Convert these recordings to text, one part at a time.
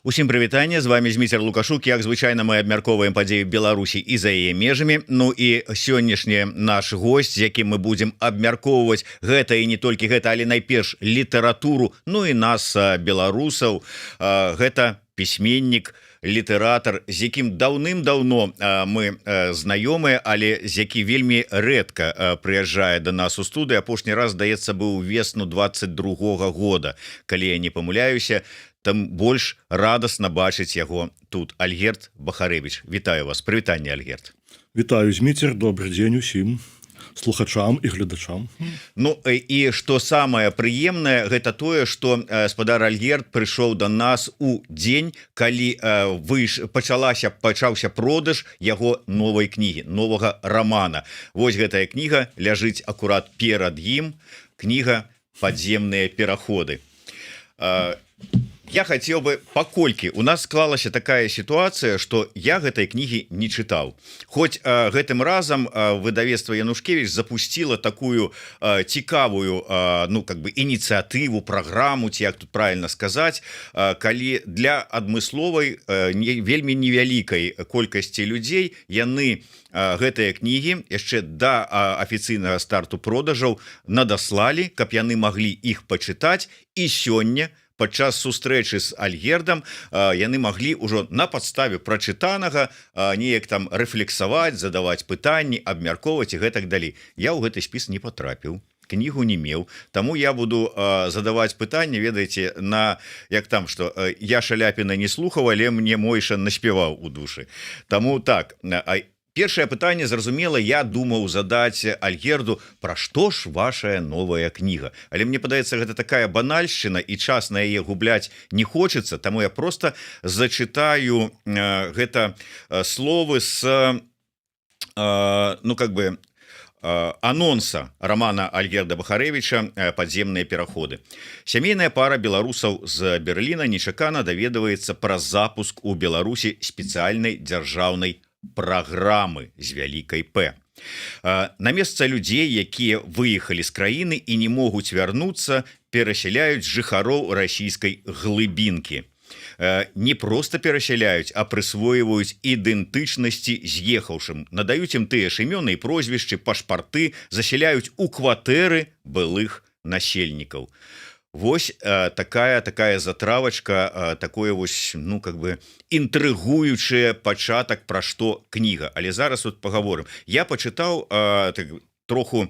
Усім прывітанне, з вами Зміцер Лукашук. Як звычайна мы абмяркоўваем падзеі Беларусі і за яе межамі. Ну і сённяшні наш госць, з якім мы будзем абмяркоўваць гэта і не толькі гэта, але найперш літаратуру, ну і нас, беларусаў. Гэта пісьменнік, літаратар, з якім даўным-даўно мы знаёмыя, але з які вельмі рэдка прыязджае да нас у студыю. Апошні раз, здаецца, быў увесну 22-го года. Калі я не памыляюся, там больш радасна бачыць яго тут. Альгерд Бахарэвіч, вітаю вас. Прывітанне, Альгерд. Вітаю, Зміцер, добры дзень усім слухачам і гледачам. Ну і што самае прыемнае, гэта тое, што спадар Альгерд прыйшоў да нас у дзень, калі пачаўся продаж яго новай кнігі, новага рамана. Вось гэтая кніга ляжыць акурат перад ім, кніга «Падземныя пераходы». Я хотел бы, паколькі у нас склалася такая ситуация, что я гэтай кнігі не чытаў. Хоць гэтым разам выдавецтва Янушкевич запустила такую цікавую, ініцыятыву, праграму, ці як тут правильно сказаць, калі для адмысловай вельмі невялікай колькасці людзей яны гэтыя кнігі яшчэ да афіцыйнага старту продажаў надаслалі, каб яны маглі іх пачытаць, і сёння падчас сустрэчы з Альгердам яны маглі ўжо на падставе прачытанага неяк там рэфлексаваць, задаваць пытанні, абмяркоўваць і гэтак далей. Я ў гэты спіс не патрапіў, кнігу не меў, таму я буду задаваць пытанні, ведаеце, на як там, што я Шаляпіна не слухаў, але мне Мойша наспяваў у душы. Таму так, першае пытанне, зразумела, я думаў задаць Альгерду, пра што ж вашая новая кніга. Але мне падаецца, гэта такая банальшчына, і час на яе губляць не хочацца, таму я проста зачытаю гэта словы з анонса рамана Альгерда Бахарэвіча «Падземныя пераходы». Сямейная пара беларусаў з Берліна нечакана даведваецца пра запуск у Беларусі спецыяльнай дзяржаўнай праграмы з вялікай П. На месца людзей, якія выехалі з краіны і не могуць вярнуцца, перасяляюць жыхароў расійскай глыбінкі. Не проста перасяляюць, а прысвойваюць ідэнтычнасці з'ехаўшым, надаюць ім тыя ж імёны і прозвішчы, пашпарты, засяляюць у кватэры былых насельнікаў. Вось такая затравачка, такое вось, інтрыгуючы пачатак, пра што кніга. Але зараз вот паговорым. Я пачытаў троху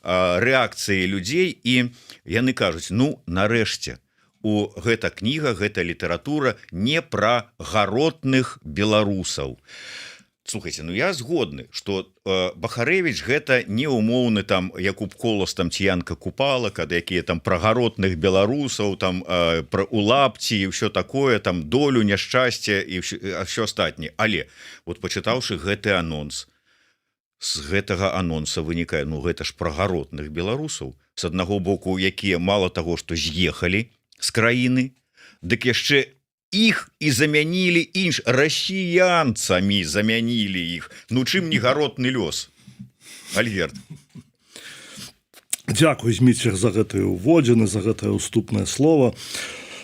рэакцыі людзей, і яны кажуць, нарэшце, гэта кніга, гэта літаратура не пра гаротных беларусаў. Слухайте, я згодны, што Бахарэвіч гэта не ўмоўны там Якуб Колас там ці Янка Купалак, якія там пра гаротных беларусаў, там пра улапці і ўсё такое, там долю, няшчасце і ўсё астатняе. Але вот пачытаўшы гэты анонс, з гэтага анонса вынікае, гэта ж пра гаротных беларусаў. З аднаго боку, якія мала таго, што з'ехалі з краіны, дык яшчэ іх і замянілі расіянцамі замянілі іх. Чым не гаротны лёс? Альгерд. Дзякуй, Зміцер, за гэтыя ўводзіны, за гэтае ўступнае слово.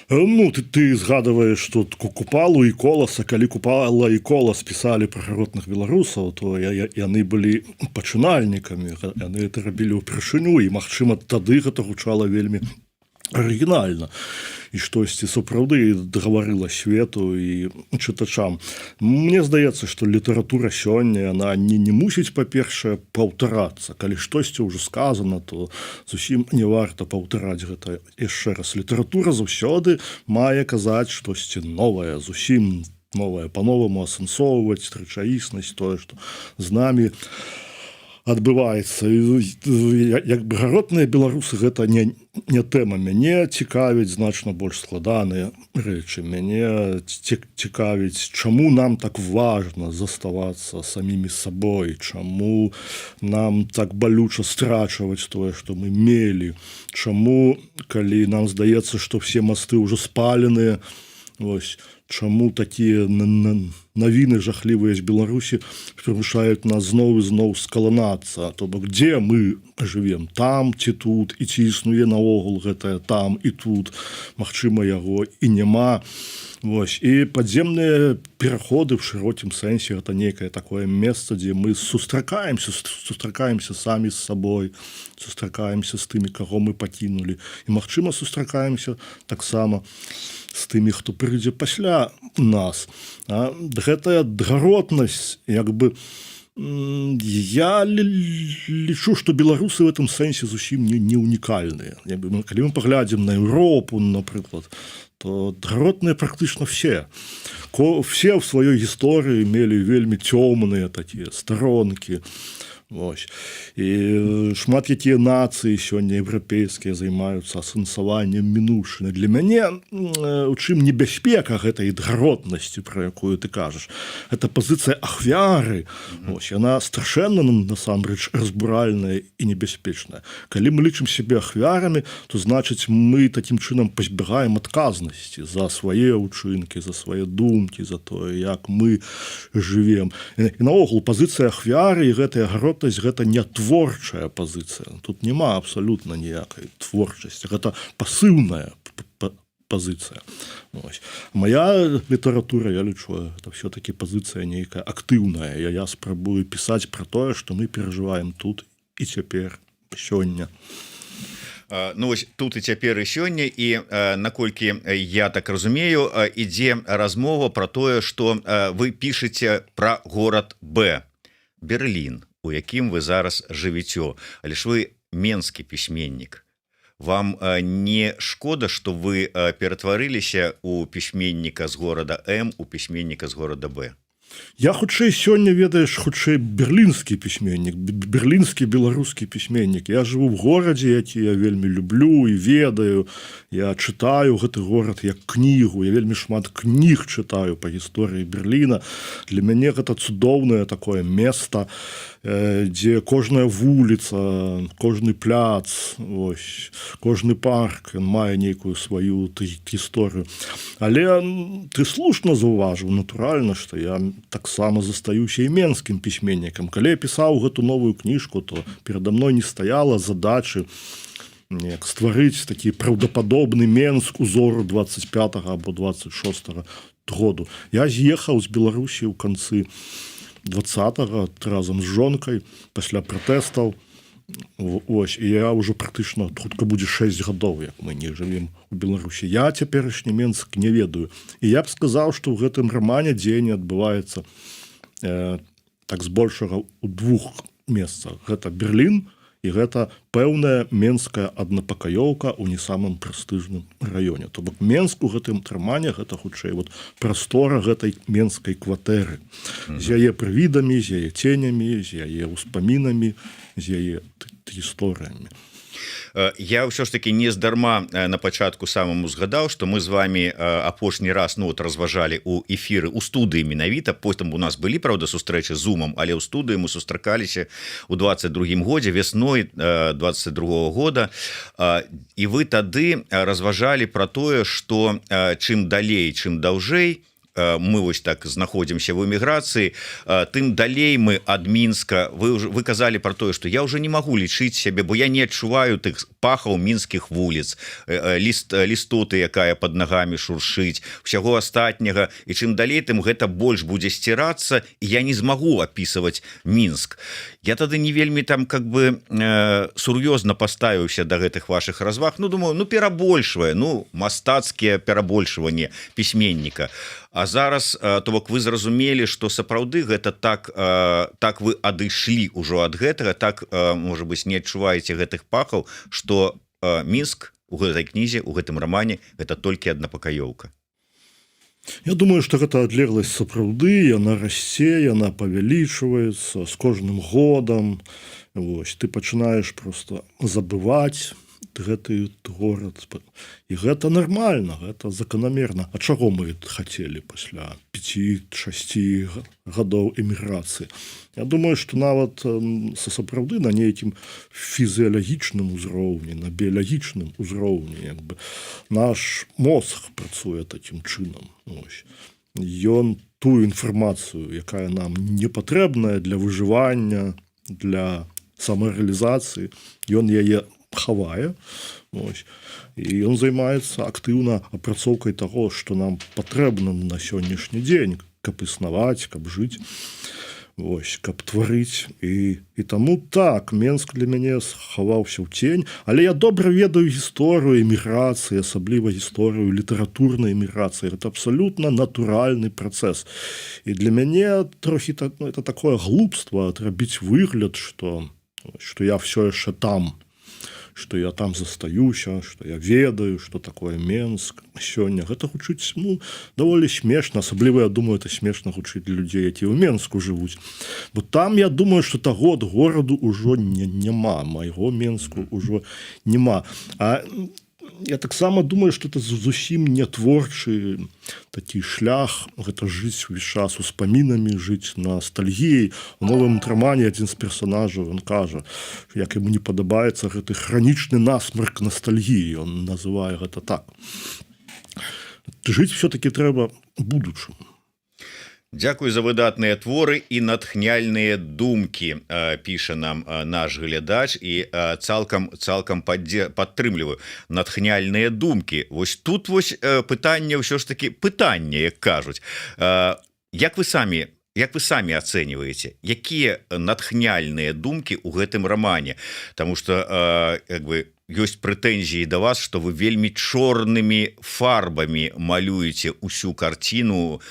Ты згадываеш, што Купалу і Коласа, калі Купала і Колас пісалі пра гаротных беларусаў, то яны былі пачынальнікамі, яны гэта рабілі ўпершыню, і, магчыма, тады гэта гучала вельмі арыгінальна і штосьці сапраўды гаварыла свету і чытачам. Мне здаецца, што літаратура сёння яна не мусіць, па-першае, паўтарацца. Калі штосьці ўжо сказана, то зусім не варта паўтараць гэта яшчэ раз. Літаратура заўсёды мае казаць штосьці новае, зусім новае, па-новаму асэнсоўваць рэчаіснасць, тое, што з намі адбываецца. Гаротныя беларусы гэта не тэма. Мяне цікавіць значна больш складаныя рэчы. Мяне цікавіць, чаму нам так важна заставацца самімі сабой, чаму нам так балюча страчваць тое, што мы мелі, чаму, калі нам здаецца, што все масты ўжо спаленыя, чаму такія навіны жахлівыя з Беларусі прымушаюць нас зноў і зноў скаланацца, то бок дзе мы жывем, там ці тут, і ці існуе наогул гэтае там і тут, магчыма, яго і няма. Вось. І падземныя пераходы в шырокім сэнсе гэта некае такое месца, дзе мы сустракаемся самі з сабой, сустракаемся з тымі, каго мы пакінулі, і магчыма сустракаемся таксама з тымі, хто прыйдзе пасля нас. Гэтая даротнасць, як бы, я лічу, што беларусы в этом сэнсе зусім не унікальныя. Калі мы паглядзім на Еўропу, напрыклад, то даротныя практычна все. Все в сваёй гісторыі мелі вельмі цёмныя такія старонкі. Вось. І шмат якія нацыі сёння еўрапейскія займаюцца асэнсаваннем мінуўшчыны. Для мяне у чым небяспека гэтай даротнасці, пра якую ты кажаш. Гэта пазіцыя ахвяры. Вось. Яна страшэнна насамрэч разбуральная і небяспечная. Калі мы лічым сябе ахвярамі, то значыць мы такім чынам пазбягаем адказнасці за свае ўчынкі, за свае думкі, за тое, як мы жывем. І наогул пазіцыя ахвяры і гэтая гаротнасць гэта не творчая пазіцыя. Тут няма абсалютна ніякай творчасці. Гэта пасыўная пазіцыя. Ось. Моя літаратура, я лічу, это все-таки пазіцыя нейкая актыўная. Я спрабую пісаць пра тое, што мы перажываем тут і цяпер, сёння. Ну, ось тут і цяпер і сёння, і наколькі я так разумею, ідзе размова пра тое, што вы пішаце пра горад Б, Берлін, у якім вы зараз жывіце, але ж вы менскі пісьменнік. Вам не шкода, што вы ператварыліся у пісьменніка з горада М у пісьменніка з горада Б? Я хутчэй сёння, ведаеш, хутчэй берлінскі пісьменнік, берлінскі беларускі пісьменнік. Я жыву в горадзе, які я вельмі люблю і ведаю. Я чытаю гэты горад як кнігу. Я вельмі шмат кніг чытаю па гісторыі Берліна. Для мяне гэта цудоўнае такое место, дзе кожная вуліца, кожны пляц, ось, кожны парк мае нейкую сваю гісторыю. Але ты слушна заўважыў, натуральна, што я таксама застаюся і менскім пісьменнікам. Калі я пісаў гэту новую кніжку, то перада мной не стаяла задачы стварыць такі праўдападобны Менск узору 25 або 26 году. Я з'ехаў з Беларусі ў канцы 20-го разам з жонкай пасля пратэстаў. Ось, і я ўжо практычна хутка будзе 6 гадоў, як мы не жывем у Беларусі. Я цяперашні Менск не ведаю. І я б сказаў, што ў гэтым рамане дзеянне адбываецца так збольшага ў двух месцах. Гэта Берлін і гэта пэўная менская аднапакаёўка ў не самым прэстыжным раёне. То бок Менск у гэтым рамане гэта хутчэй прастора гэтай менскай кватэры. З яе прывідамі, з яе ценямі, з яе ўспамінамі, з яе гісторыямі. Я ўсё ж таки не здарма на пачатку самому згадаў, што мы з вами апошні раз разважалі у эфіры у студыі менавіта. Потым у нас былі, правда, сустрэчы з Зумам, але ў студыі мы сустракаліся у 22-м годзе, весной 22-го года. І вы тады разважалі пра тое, што чым далей, чым даўжэй мы вось так знаходзімся в эміграцыі, тым далей мы ад Мінска. Вы казалі пра тое, што я ўжо не магу лічыць сябе, бо я не адчуваю тых пахаў мінскіх вуліц, лістоты, якая под нагамі шуршыць, усяго астатняга, і чым далей, тым гэта больш будзе сцірацца, і я не змагу апісваць Мінск. Я тады не вельмі там как бы сур'ёзна паставіўся да гэтых вашых разваг. Ну, думаю, перабольшвае, мастацкія перабольшванні пісьменніка. А зараз, то бок, вы зразумелі, што сапраўды гэта так вы адышлі ўжо ад гэтага, так, можа быць, не адчуваеце гэтых пахаў, што Мінск у гэтай кнізе, у гэтым рамане, гэта толькі аднапакаёўка. Я думаю, што гэта адлегласць сапраўды, яна расце, яна павялічваецца з кожным годам. Вось, ты пачынаеш проста забываць гэты горад. І гэта нармальна, гэта заканамерна. А чаго мы хацелі пасля 5-6 гадоў эміграцыі? Я думаю, што нават сапраўды на нейкім фізіялагічным узроўні, на біялагічным узроўні, наш мозг працуе такім чынам. Ён тую інфармацыю, якая нам не патрэбная для выжывання, для самарэалізацыі, ён яе хавае. Вось. І ён займаецца актыўна апрацоўкай таго, што нам патрэбна на сённяшні дзень, каб існаваць, каб жыць. Вось, каб тварыць і таму так Менск для мяне схаваўся ў цень, але я добра ведаю гісторыю эміграцыі, асабліва гісторыю літаратурнай эміграцыі. Это абсалютна натуральны працэс. І для мяне трохі это такое глупства рабіць выгляд, што я все яшчэ там, што я там застаюся, што я ведаю, што такое Менск сёння. Гэта гучыць даволі смешна, асабліва я думаю, это смешна гучыць для людзей, якія ў Менску жывуць. Бо там я думаю, што таго гораду ўжо няма, майго Менску ўжо няма. А я таксама думаю, што это зусім не творчы такі шлях, гэта жыць увесь час успамінамі, жыць ностальгіяй. У новым романе адзін з персонажаў, ён кажа, як яму не падабаецца гэты хранічны насмарк ностальгіі, ён называе гэта так. Жыць все-таки трэба будучым. Дзякуй за выдатныя творы і натхняльныя думкі, піша нам наш глядач, і цалкам падтрымліваю. Натхняльныя думкі. Вось тут вось пытанне, ўсё ж таки пытанне, як кажуць. Як вы самі ацэньваеце, якія натхняльныя думкі ў гэтым рамане? Таму што ёсць прэтэнзіі да вас, што вы вельмі чорнымі фарбамі малюеце ўсю карціну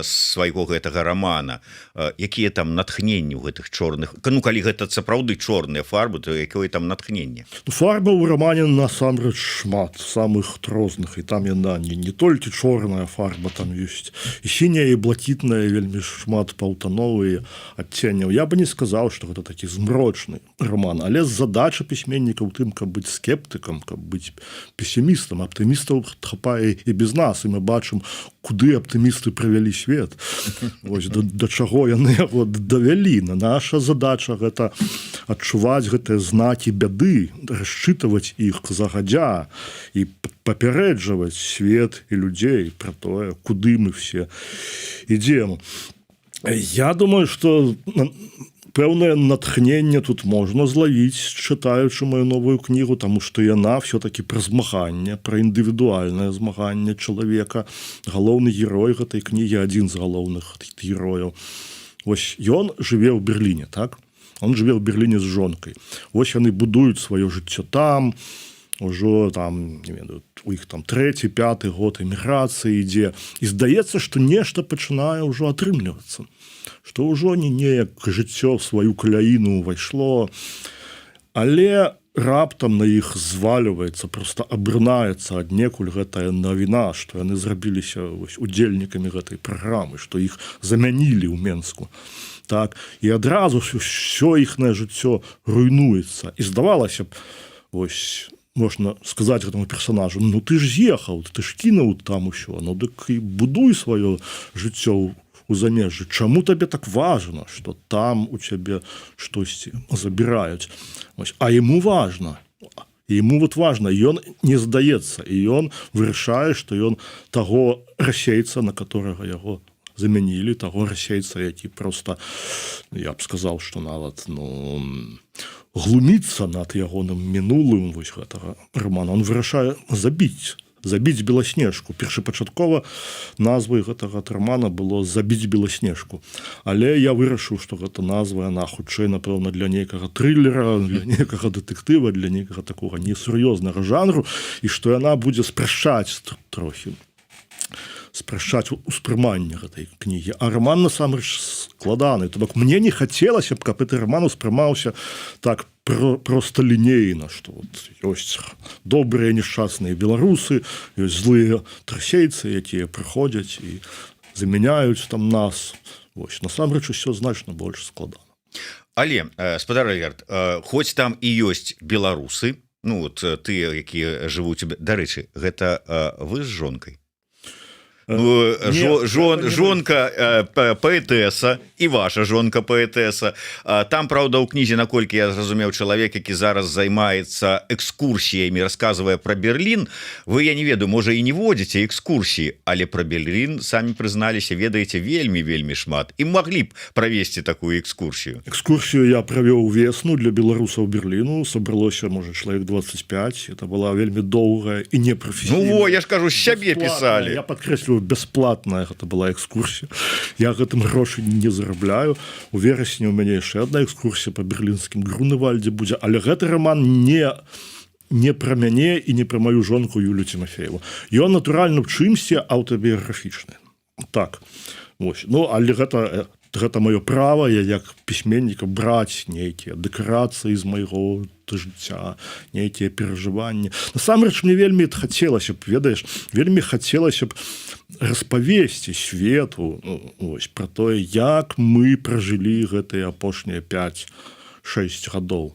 свайго гэтага рамана. Якія там натхненні ў гэтых чорных? Калі гэта сапраўды чорныя фарбы, то якое там натхненне? Фарба ў рамане насамрэч шмат, самых розных, і там яна не толькі чорная фарба, там ёсць і сіняя, і блакітная, вельмі шмат паўтановыя адценняў. Я бы не сказаў, што гэта такі змрочны роман, але задача пісьменніка ў тым, каб быць скептыкам, каб быць песімістам. Аптымістаў хапае і без нас, і мы бачым, куды аптымісты правялі свет. Вось да чаго яны яго давялі. Наша задача гэта адчуваць гэтыя знакі бяды, расчытваць іх загадзя і папярэджваць свет і людзей пра тое, куды мы все ідзем. Я думаю, што пэўнае натхненне тут можна злавіць, чытаючы маю новую кнігу, таму што яна все-таки пра змаганне, пра індывідуальнае змаганне чалавека. Галоўны герой гэтай кнігі, адзін з галоўных герояў. Вось ён жыве ў Берліне, так? Он жыве ў Берліне з жонкай. Вось яны будуюць сваё жыццё там, ужо там, не ведаю, у іх там 3-5 год эміграцыі ідзе. І здаецца, што нешта пачынае ўжо атрымлівацца. Што ўжо не неяк жыццё в сваю каляіну ўвайшло, але раптам на іх зваліваецца, проста абрынаецца аднекуль гэтая навіна, што яны зрабіліся удзельнікамі гэтай праграмы, што іх замянілі ў Менску. Так, і адразу ўсё іхнае жыццё руйнуецца. І здавалася б, вось, можна сказаць гэтаму персонажу, ну ты ж з'ехаў, ты ж кінуў там усё, ну дык і будуй сваё жыццё у замежжы. Чаму табе так важна, што там у цябе штосьці забіраюць? Ось. А яму важна. Яму вот важна, ён не здаецца, і ён вырашае, што ён таго расейца, на которого яго замянілі, таго расейца, які проста, я б сказаў, што нават глуміцца над ягоным мінулым вось гэтага романа. Он вырашае забіць Беласнежку. Першапачаткова назвай гэтага романа было «Забіць Беласнежку». Але я вырашыў, што гэта назва, яна хутчэй, напэўна, для нейкага трылера, для нейкага дэтэктыва, для нейкага такога несур'ёзнага жанру, і што яна будзе спрашчаць трохі, спрашчаць успрыманне гэтай кнігі. А роман насамрэч складаны. То бок мне не хацелася б, каб гэты роман успрымаўся так просто лінейна, што ёсць добрыя нешчасныя беларусы, ёсць злыя расейцы, якія прыходзяць і замяняюць там нас. Вось, насамрэч усё значна больш складана. Але, спадар Альгерд, хоць там і ёсць беларусы, ну вот тыя, якія жывуць, дарэчы, гэта вы з жонкай? Ну, Нет, жонка паэтэса і ваша жонка паэтэса. Там, праўда, у кнізе, наколькі я зразумеў, чалавек, які зараз займаецца экскурсіямі, расказвае пра Берлін. Вы, я не ведаю, можа і не водзіце экскурсіі, але пра Берлін, самі прызналіся, ведаеце вельмі шмат. І маглі б правесці такую экскурсію. Экскурсію я правёў увесну для беларусаў Берліну. Сабралося, можа, чалавек 25. Это была вельмі доўгая і непрафесійная. Ну, я ж кажу, з сябе пісалі. Я падкрэсліваю, бясплатная гэта была экскурсія. Я гэтым грошы не зарабляю. У верасні у мяне яшчэ адна экскурсія па берлінскім Груневальдзе будзе, але гэты роман не пра мяне і не пра маю жонку Юлю Тимофееву. Ён, натуральна, в чымсьці аўтабіяграфічны. Так. Вось. Ну, але гэта маё права, я як пісьменніка браць нейкія дэкарацыі з майго жыцця, нейкія перажыванні. Насамрэч, мне вельмі хацелася б, ведаеш, вельмі хацелася б распавесці свету, ось, пра тое, як мы пражылі гэтыя апошнія 5-6 гадоў.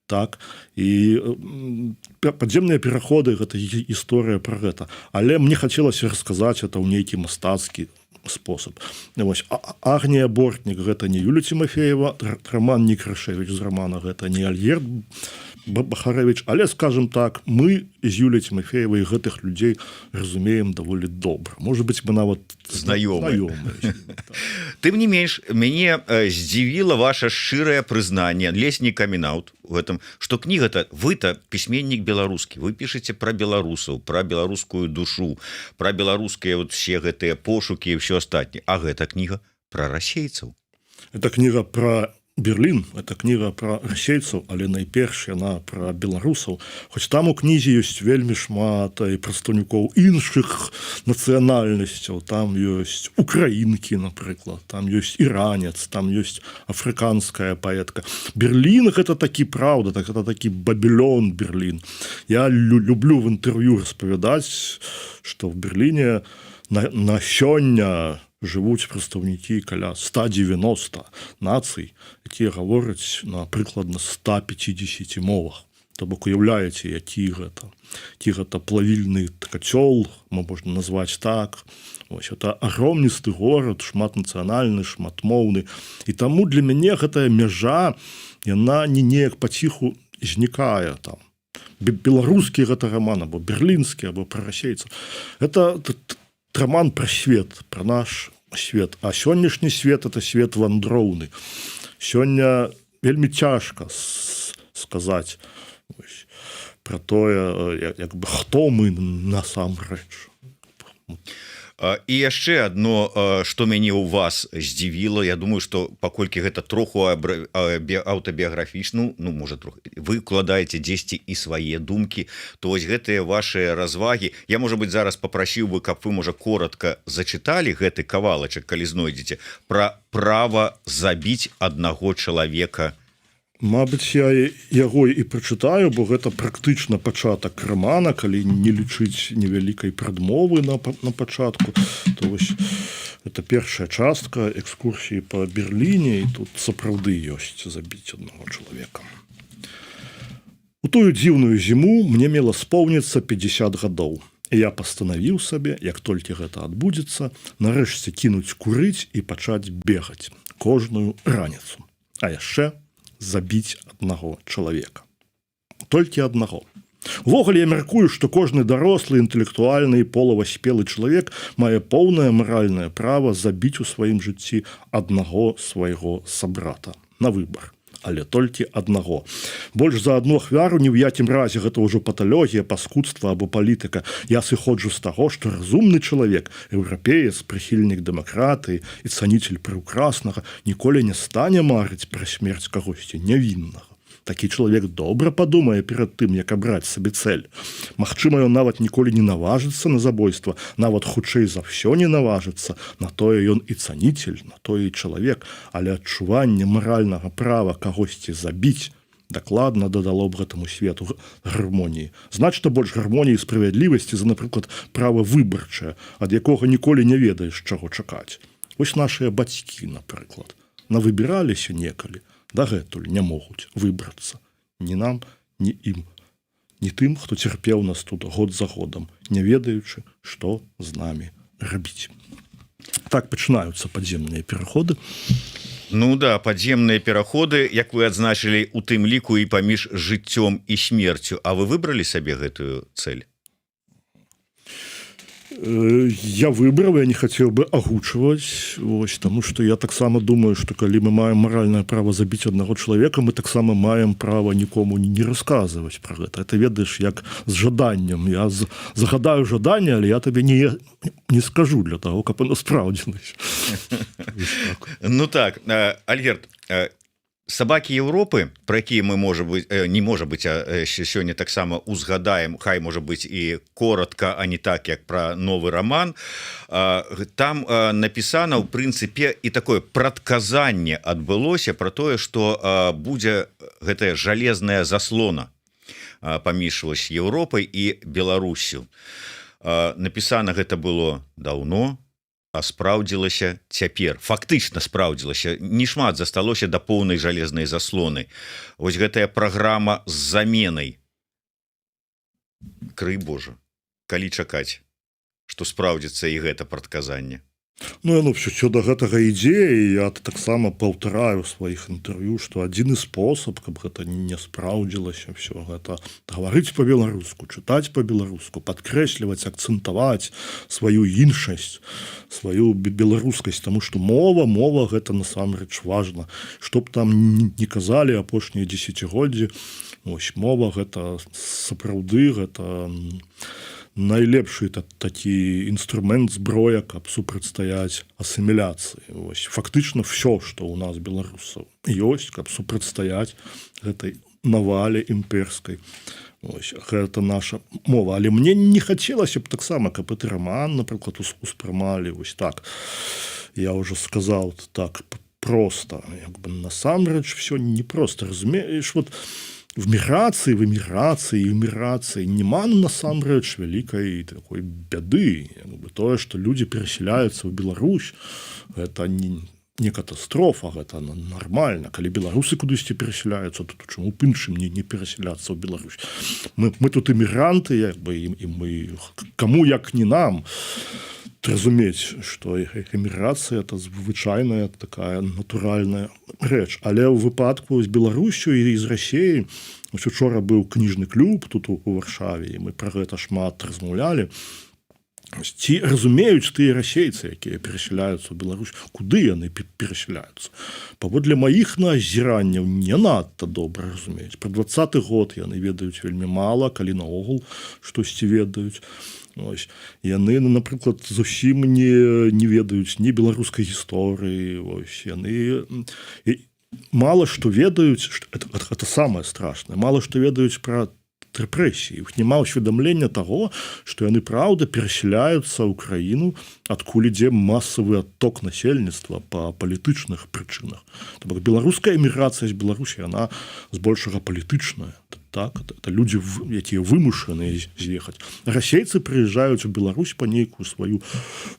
Так, і падземныя пераходы — гэта гісторыя пра гэта. Але мне хацелася расказаць это ў нейкі мастацкі спосаб. Вось, Агнія Бортнік — гэта не Юля Тимофеева, Роман Некрашевич з романа — гэта не Альгерд Бахарэвіч, але, скажем так, мы з Юляй Тимофеевай гэтых людзей разумеем даволі добра. Можа быць, мы нават знаёмыя. Тым не менш, мяне здзівіла ваша шчырае прызнанне, ледзь не камін-аут у гэтым, што кніга-то, вы-то пісьменнік беларускі, вы пішаце пра беларусаў, пра беларускую душу, пра беларускія вот все гэтыя пошукі і ўсё астатняе. А гэта кніга пра расейцаў. Это кніга пра Берлін, это кніга пра расейцаў, але найперш яна пра беларусаў. Хоць там у кнізе ёсць вельмі шмат і прадстаўнікоў іншых нацыянальнасцяў, там ёсць украінкі, напрыклад, там ёсць іранец, там ёсць афрыканская паэтка. Берлін — гэта такі, праўда, гэта такі Бабілён Берлін. Я люблю в інтэрв'ю распавядаць, што в Берліне на сёння жывуць прадстаўнікі каля 190 нацый, якія гавораць на прыкладна 150 мовах. То бок, уяўляеце, які гэта плавільны кацёл, можна назваць так. Ось, это агромністы горад, шматнацыянальны, шматмоўны. І таму для мяне гэтая мяжа, яна не неяк паціху знікае там. Беларускі гэта роман, або берлінскі, або пра расейцаў. Это роман пра свет, пра наш свет. А сённяшні свет — это свет вандроўны. Сёння вельмі цяжка сказаць пра тое, як бы, хто мы насамрэч. І яшчэ адно, што мяне ў вас здзівіла, я думаю, што паколькі гэта троху аўтабіяграфічна, ну, можа, троху, вы укладаеце дзесьці і свае думкі, то вось гэтыя вашыя развагі, я, можа быць, зараз папрасіў бы, каб вы, можа, коротка зачыталі гэты кавалачак, калі знойдзеце, пра права забіць аднаго чалавека. Мабыць, я яго і прачытаю, бо гэта практычна пачатак рамана, калі не лічыць невялікай прадмовы на пачатку. То вось гэта першая частка экскурсіі па Берліне, і тут сапраўды ёсць забіць аднаго чалавека. У тую дзіўную зіму мне мела споўніцца 50 гадоў. Я пастанавіў сабе, як толькі гэта адбудзецца, нарэшце кінуць курыць і пачаць бегаць кожную раніцу. А яшчэ забіць аднаго чалавека. Толькі аднаго. Увогуле, я мяркую, што кожны дарослы, інтэлектуальны і полаваспелы чалавек мае поўнае маральнае права забіць у сваім жыцці аднаго свайго сабрата на выбар. Але толькі аднаго. Больш за адну ахвяру ні ў якім разе, гэта ўжо паталогія, паскудства або палітыка. Я сыходжу з таго, што разумны чалавек, еўрапеец, прыхільнік дэмакратыі і цаніцель прыўкраснага ніколі не стане марыць пра смерць кагосьці нявіннага. Такі чалавек добра падумае перад тым, як абраць сабе цэль. Магчыма, ён нават ніколі не наважыцца на забойства, нават хутчэй за ўсё не наважыцца. На тое ён і цаніцель, на тое і чалавек, але адчуванне маральнага права кагосьці забіць дакладна дадало б гэтаму свету гармоніі. Значна больш гармоніі і справядлівасці за, напрыклад, права выбарчае, ад якога ніколі не ведаеш, чаго чакаць. Вось нашыя бацькі, напрыклад, навыбіраліся некалі, дагэтуль не могуць выбрацца. Ні нам, ні ім. Ні тым, хто цярпеў нас тут год за годам, не ведаючы, што з намі рабіць. Так пачынаюцца падземныя пераходы. Ну да, падземныя пераходы, як вы адзначылі, у тым ліку і паміж жыццём і смерцю. А вы выбралі сабе гэтую цэль? Я выбраў, я не хацеў бы агучваць, вось, таму што я таксама думаю, што калі мы маем маральнае права забіць аднаго чалавека, мы таксама маем права нікому не расказваць пра гэта. Это ведаеш, як з жаданнем. Я загадаю жаданне, але я табе не скажу для таго, каб оно спраўдзілася. Ну так, Альгерд, сабакі Еўропы, пра якія мы не можа быць сёння таксама узгадаем, хай можа быць і коротка, а не так як пра новы раман, там напісана ў прынцыпе і такое прадказанне адбылося пра тое, што будзе гэтая жалезная заслона паміж Еўропай і Беларусю. Напісана гэта было даўно, а спраўдзілася цяпер. Фактычна спраўдзілася. Не шмат засталося да поўнай жалезнай заслоны. Вось гэтая праграма з заменай. Крый Божа, калі чакаць, што спраўдзіцца і гэта прадказанне? Ну, яно все да гэтага ідзе, і я таксама паўтараю ў сваіх інтэрв'ю, што адзіны спосаб, каб гэта не спраўдзілася все гэта, гаварыць па-беларуску, чытаць па-беларуску, падкрэсліваць, акцэнтаваць сваю іншасць, сваю беларускасць, таму што мова гэта насамрэч важна. Што б там не казалі апошнія дзесяцігоддзі, ось мова гэта сапраўды, гэта найлепшы такі інструмент, зброя, каб супрацьстаяць асіміляцыі. Фактычна все, што ў нас беларусаў ёсць, каб супрацьстаяць гэтай навале імперскай. Гэта наша мова. Але мне не хацелася б таксама, каб гэты раман, напрыклад, успрымалі вось так. Я ўжо сказаў так проста. Насамрэч все непросто. Разумееш, вот в эміграцыі няма насамрэч вялікай такой бяды. Тое, што людзі перасяляюцца ў Беларусь, гэта не катастрофа, гэта нармальна. Калі беларусы кудысьці перасяляюцца, то чаму б іншым не перасяляцца ў Беларусь? Мы тут эмігранты, і мы каму як не нам разумець, што эміграцыя это звычайная такая натуральная рэч. Але ў выпадку з Беларусю і з Расіяй, учора быў кніжны клуб тут у Варшаве, і мы пра гэта шмат размаўлялі. Ці разумеюць тыя расейцы, якія перасяляюцца ў Беларусь, куды яны перасяляюцца? Паводле маіх назіранняў не надта добра разумеюць. Пра 20-й год яны ведаюць вельмі мала, калі наогул штосьці ведаюць. Яны, напрыклад, зусім не ведаюць ні беларускай гісторыі. Яны мала што ведаюць, это самае страшнае, мала што ведаюць пра рэпрэсіі. Іх няма ўсведамлення таго, што яны праўда перасяляюцца ў краіну, адкуль ідзе масавы адток насельніцтва па палітычных прычынах. То бок беларуская эміграцыя з Беларусі, яна збольшага палітычная. Так, это людзі, якія вымушаныя з'ехаць. Расейцы прыязджаюць у Беларусь па нейкую сваю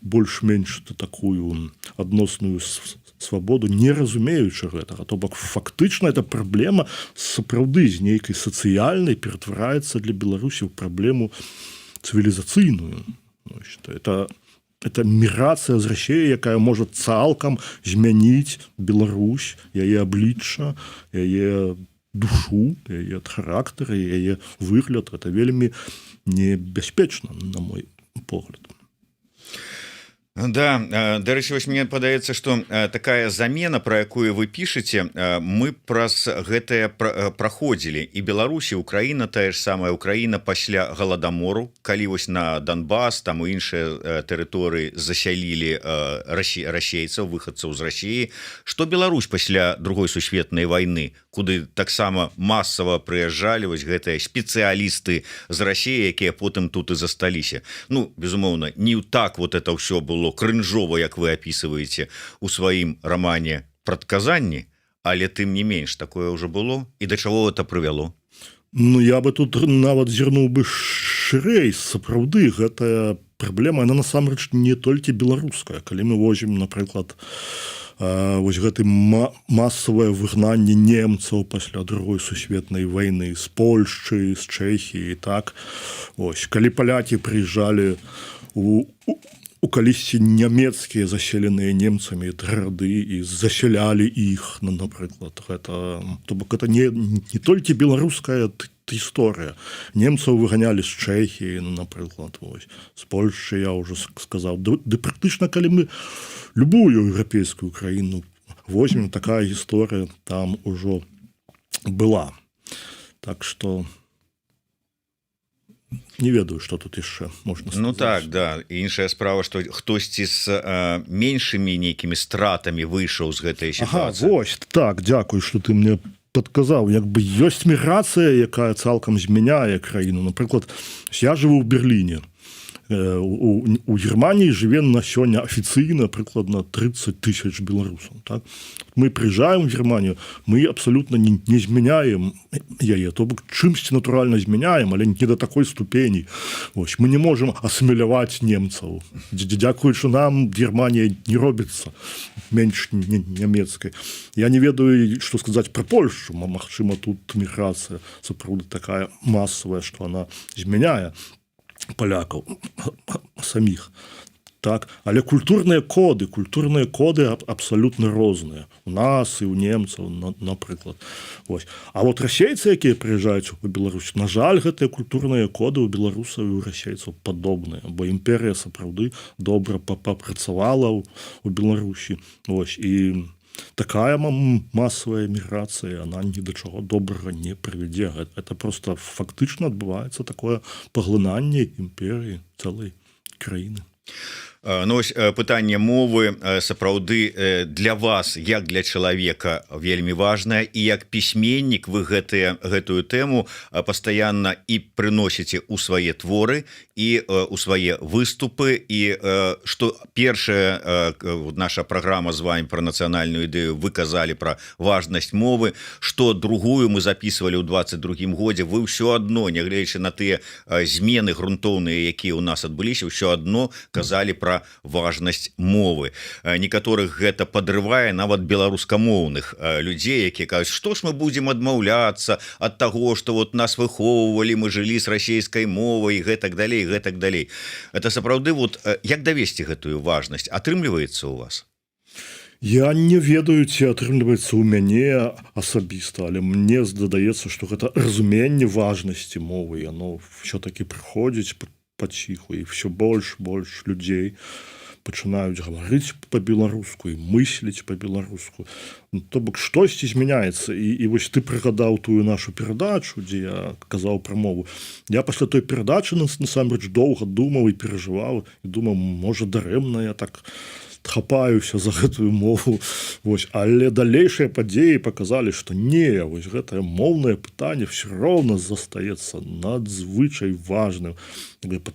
больш-менш такую адносную свабоду, не разумеючы гэтага. То бок фактычна эта праблема сапраўды з нейкай сацыяльнай ператвараецца для Беларусі ў праблему цывілізацыйную. Это міграцыя з Расіі, якая можа цалкам змяніць Беларусь, яе аблічча, яе душу, яе характар, яе выгляд. Это вельмі небяспечна, на мой погляд. Да, дарэчы, вось мне падаецца, што такая замена, пра якую вы пішаце, мы праз гэтае праходзілі. І Беларусі, Украіна, тая ж самая Украіна пасля галадамору, калі вось на Донбас, там у іншыя тэрыторыі засялілі расейцаў, выхадцаў з Расіі, што Беларусь пасля Другой сусветнай вайны, куды таксама масава прыязджалі вось гэтыя спецыялісты з Расіі, якія потым тут і засталіся. Ну, безумоўна, не так вот это ўсё было крынжова, як вы апісваеце у сваім рамане «Прадказанні», але тым не менш такое ўжо было. І да чаго гэта прывяло? Ну, я бы тут нават зірнуў бы шырэй. Сапраўды, гэтая праблема, яна насамрэч не толькі беларуская. Калі мы возьмем, напрыклад, вось гэты масавае выгнанне немцаў пасля Другой сусветнай вайны з Польшчы, з Чэхіі, так. Ось, калі палякі прыязджалі калісьці нямецкія заселеныя немцамі гарады і засялялі іх, напрыклад, гэта, то бок это не толькі беларуская гісторыя. Немцаў выганялі з Чэхіі, напрыклад, вось, з Польшчы, я ўжо сказаў. Ды практычна, калі мы любую еўрапейскую краіну возьмем, такая гісторыя там ужо была. Так што не ведаю, што тут яшчэ можна сказаць. Ну так, да. Іншая справа, што хтосьці з меншымі нейкімі стратамі выйшаў з гэтай сітуацыі. Вось, так, дзякуй, што ты мне падказаў, як бы ёсць міграцыя, якая цалкам змяняе краіну. Напрыклад, я жыву ў Берліне. У Германии жыве на сёння афіцыйна прыкладна 30 000 беларусаў. Так? Мы прыязджаем в Германию, мы абсолютно не змяняем яе, то бок чымсьці натуральна змяняем, але не до такой ступені. Ось, мы не можем асіміляваць немцаў. Дзякуючы нам Германія не робіцца менш нямецкай. Я не ведаю, што сказаць пра Польшчу. Магчыма, тут міграцыя сапраўды такая масавая, што она змяняе палякаў саміх. Так, але культурныя коды абсалютна розныя. У нас і ў немцаў, напрыклад. Ось. А вот расейцы, якія прыязджаюць у Беларусь, на жаль, гэтыя культурныя коды ў беларусаў і ў расейцаў падобныя, бо імперыя сапраўды добра папрацавала ў Беларусі. Ось. І такая масавая міграцыя, она ні да чаго добрага не прывядзе. Это просто фактычна адбываецца такое паглынанне імперыі цэлай краіны. Ну, ось пытанне мовы сапраўды для вас, як для чалавека, вельмі важнае, і як пісьменнік вы гэтую тэму пастаянна і прыносіце ў свае творы і ў свае выступы, і што першая наша праграма з вами пра нацыянальную ідэю, вы казалі пра важнасць мовы, што другую мы записывалі ў 22-м годзе, вы ўсё адно, нягледзячы на тыя змены грунтоўныя, якія ў нас адбыліся, ўсё адно казалі пра важнасць мовы. Некаторых гэта падрывае нават беларускамоўных людзей, якія кажуць, што ж мы будзем адмаўляцца ад таго, што вот нас выхоўвалі, мы жылі з расейскай мовай і гэтак далей, гэтак далей. Это сапраўды вот як давесці гэтую важнасць? Атрымліваецца ў вас? Я не ведаю, ці атрымліваецца ў мяне асабіста, але мне здаецца, што гэта разуменне важнасці мовы, яно ўсё-такі прыходзіць паціху, і все больш людзей пачынаюць гаварыць па-беларуску і мысліць па-беларуску. То бок штосьці змяняецца. І вось ты прыгадаў тую нашу перадачу, дзе я казаў пра мову. Я пасля той перадачы насамрэч доўга думаў і перажываў, і думаў, можа, дарэмна я так хапаюся за гэтую мову. Вось. Але далейшыя падзеі паказалі, што не, вось гэтае моўнае пытанне все роўна застаецца надзвычай важным.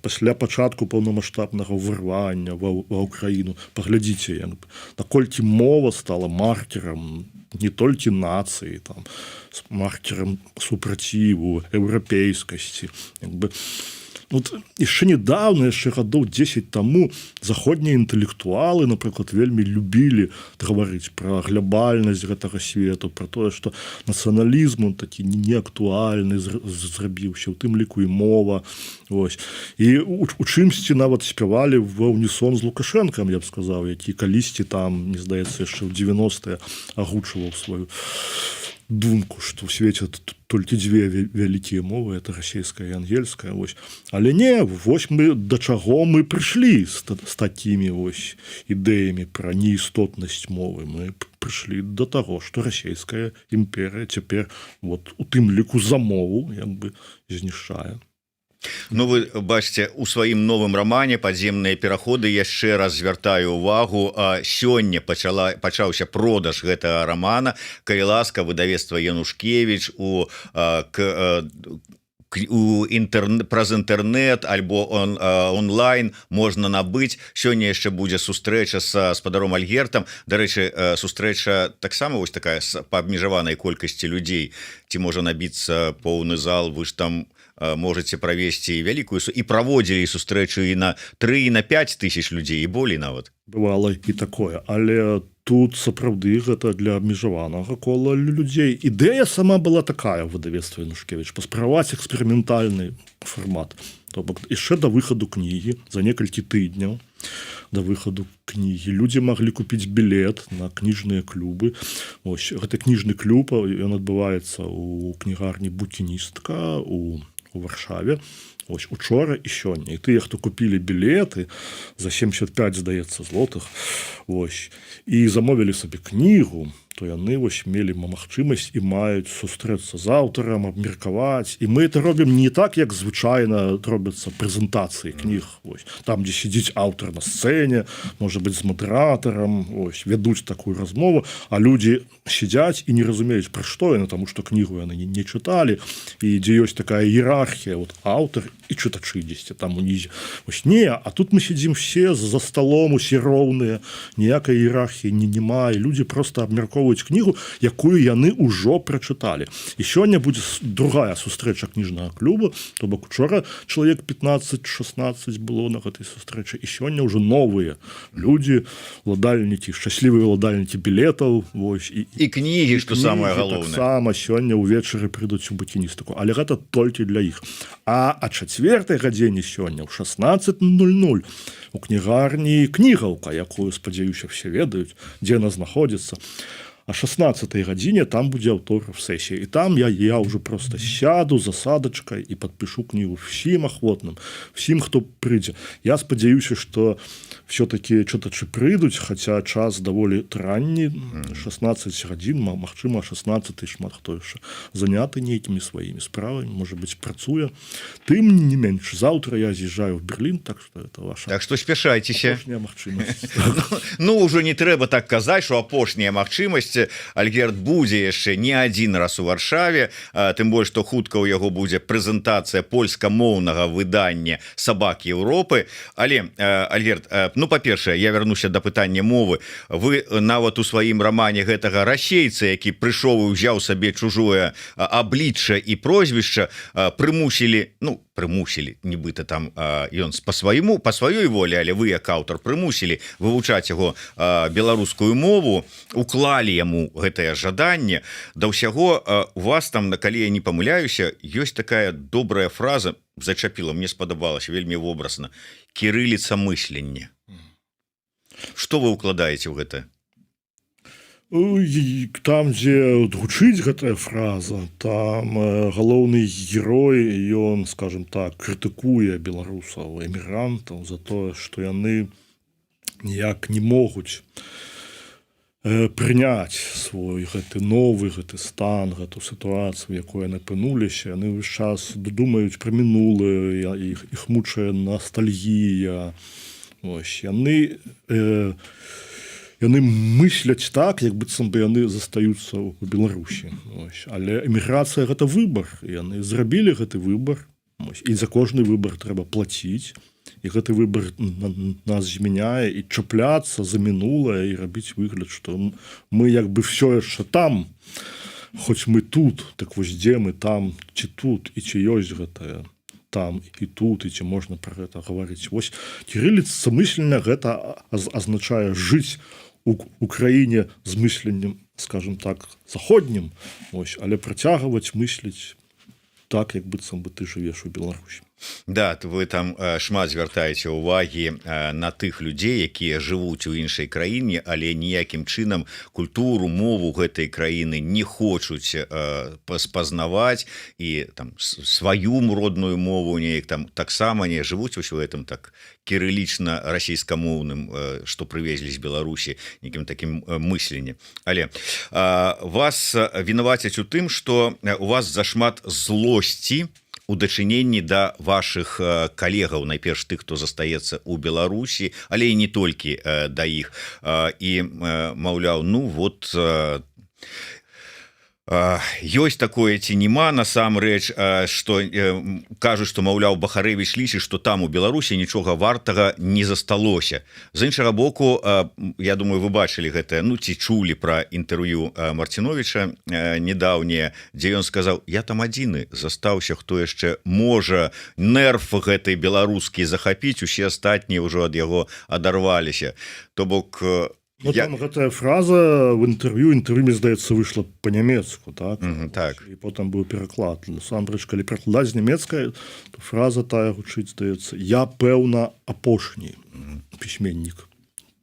Пасля пачатку паўнамаштабнага ўварвання ва ўкраіну, паглядзіце, наколькі мова стала маркерам не толькі нацыі, там, маркерам супраціву, еўрапейскасці. Вот яшчэ недавно, яшчэ гадоў 10 таму заходнія інтэлектуалы, напрыклад, вельмі любілі гаварыць пра глябальнасць гэтага свету, пра тое, што нацыяналізм такі неактуальны зрабіўся, у тым ліку і мова. Ось. І у чымсьці нават спявалі ва ўнісон з Лукашэнкам, я б сказаў, які калісьці там, мне здаецца, яшчэ ў 90-е агучваў сваю думку, што ў свеце толькі дзве вялікія мовы, это расійская і ангельская. Вось. Але не, вось мы да чаго мы прыйшлі з такімі вось ідэямі пра неістотнасць мовы. Мы прыйшлі да таго, што расійская імперыя цяпер вот, у тым ліку за мову як бы знішчае. Ну, вы бачыце, у сваім новым рамане «Падземныя пераходы» яшчэ раз звяртаю увагу, сёння пачаўся продаж гэтага рамана. Калі ласка, выдавецтва Янушкевіч праз інтэрнэт альбо онлайн можна набыць. Сёння яшчэ будзе сустрэча з спадаром Альгертам. Дарэчы, сустрэча таксама вось такая па абмежаванай колькасці людзей. Ці можа набіцца поўны зал, вы ж там можете правесці вялікую і праводзілі сустрэчу і на 3 і на 5 тысяч людзей і болей нават. Бывала і такое, але тут сапраўды гэта для абмежаванага кола людзей. Ідэя сама была такая ў выдавецтве Янушкевіч, паспрабаваць эксперыментальны фармат. То бок яшчэ да выхаду кнігі за некалькі тыдняў да выхаду кнігі. Людзі маглі купіць білет на кніжныя клубы. Ось, гэта кніжны клуб, ён адбываецца ў кнігарні «Букіністка» у Варшаве. Ось, учора і сёння. І тыя, хто купілі білеты за 75, здаецца, злотых, ось, і замовілі сабе кнігу, то яны вось мелі магчымасць і маюць сустрэцца з аўтарам, абмеркаваць. І мы это робім не так, як звычайна робяцца прэзентацыі кніг. Ось. Там, дзе сядзіць аўтар на сцэне, можа быць, з мадэратарам, ось, вядуць такую размову, а людзі сядзяць і не разумеюць, пра што яны, таму што кнігу яны не чыталі, і дзе ёсць такая іерархія, от, аўтар і чытачы дзесьці там унізе. Ось, не, а тут мы сядзім все за сталом, усе роўныя, ніякай іерархіі няма, і людзі проста абмяркоўваюць кнігу, якую яны ўжо прачыталі. І сёння будзе другая сустрэча кніжнага клуба, то бок учора чалавек 15-16 было на гэтай сустрэчы, і сёння ўжо новыя людзі, уладальнікі, шчаслівыя уладальнікі білетаў, вось, і кнігі, што самае галоўнае. Таксама сёння ўвечары прыйдуць у Букіністыку, але гэта толькі для іх. А 4-й гадзіне сёння ў 16:00 у кнігарні «Кнігаўка», якую, спадзяюся, все ведаюць, дзе яна знаходзіцца. А 16-й гадзіне там будзе аўтограф сесія. І там я ўжо проста сяду за садачкай і падпішу кнігу всім ахвотным, всім, хто прыйдзе. Я спадзяюся, што все-таки чытачы прыйдуць, хаця час даволі ранні, 16 гадзін, магчыма, 16-й шмат хто яшчэ заняты нейкімі сваімі справамі, можа быць, працуе. Тым не менш, заўтра я з'язджаю в Берлін, так што это ваша. Так што спяшайцеся. Апошняя магчымасць. Ну, ўжо не трэба так казаць, што апошняя магчымасць. Альгерд будзе яшчэ не адзін раз у Варшаве, тым больш, што хутка ў яго будзе прэзентацыя польскамоўнага выдання «Сабак Еўропы». Але, Альгерд, ну, па-першае, я вярнуся да пытання мовы. Вы нават у сваім рамане гэтага расейца, які прыйшоў і ўзяў сабе чужое аблічча і прозвішча, прымусілі, нібыта там ён па сваёй волі, але вы як аўтар прымусілі вывучаць яго беларускую мову, уклалі яму гэтае жаданне. Да ўсяго у вас там, калі я не памыляюся, ёсць такая добрая фраза, зачапіла, мне спадабалася вельмі вобразна: кірыліца мыслення. Што вы укладаеце ў гэта? Там, дзе гучыць гэтая фраза, там галоўны герой, ён, скажем так, крытыкуе беларусаў, эмігрантаў за тое, што яны ніяк не могуць прыняць свой гэты новы гэты стан, гэту сітуацыю, якой яны апынуліся. Яны ўвесь час думаюць пра мінулае, іх мучае ностальгія. Ось, яны мысляць так, як быццам бы яны застаюцца ў Беларусі. Ось. Але эміграцыя — гэта выбар. Яны зрабілі гэты выбар. Ось. І за кожны выбар трэба плаціць. І гэты выбар нас змяняе, і чапляцца за мінулае і рабіць выгляд, што мы як бы все яшчэ там, хоць мы тут, так вось дзе мы там, ці тут, і ці ёсць гэтае там і тут, і ці можна пра гэта гаварыць. Вось кірыліца мыслення — гэта азначае жыць у краіне з мысленнем, скажем так, заходнім, ось, але працягваць мысліць так, як быццам бы ты жывеш у Беларусі. Да, вы там шмат звяртаеце ўвагі на тых людзей, якія жывуць у іншай краіне, але ніякім чынам культуру, мову гэтай краіны не хочуць спазнаваць, і там сваю родную мову неяк там таксама не жывуць у гэтым так кірылічна расійскамоўным, што прывезлі з Беларусі, нейкім такім мысленні. Але вас вінавацяць у тым, што у вас зашмат злосці у дачыненні да вашых калегаў, найперш тых, хто застаецца ў Беларусі, але і не толькі да іх. І, маўляў, ну вот ёсць такое ці няма насамрэч, што кажуць, што, маўляў, Бахарэвіч лічыць, што там у Беларусі нічога вартага не засталося. З іншага боку, я думаю, вы бачылі гэтае, ну ці чулі пра інтэрв'ю Марціновіча недаўняе, дзе ён сказаў: я там адзіны застаўся, хто яшчэ можа нерв гэтай беларускі захапіць, усе астатнія ўжо ад яго адарваліся. То бок Ну, там гэтая фраза в інтэрв'ю мне здаецца выйшла по-нямецку, так? Так. І потым быў пераклад. Насамрэч, калі перакладаць з нямецкай, то фраза тая гучыць, здаецца, я пэўна апошні пісьменнік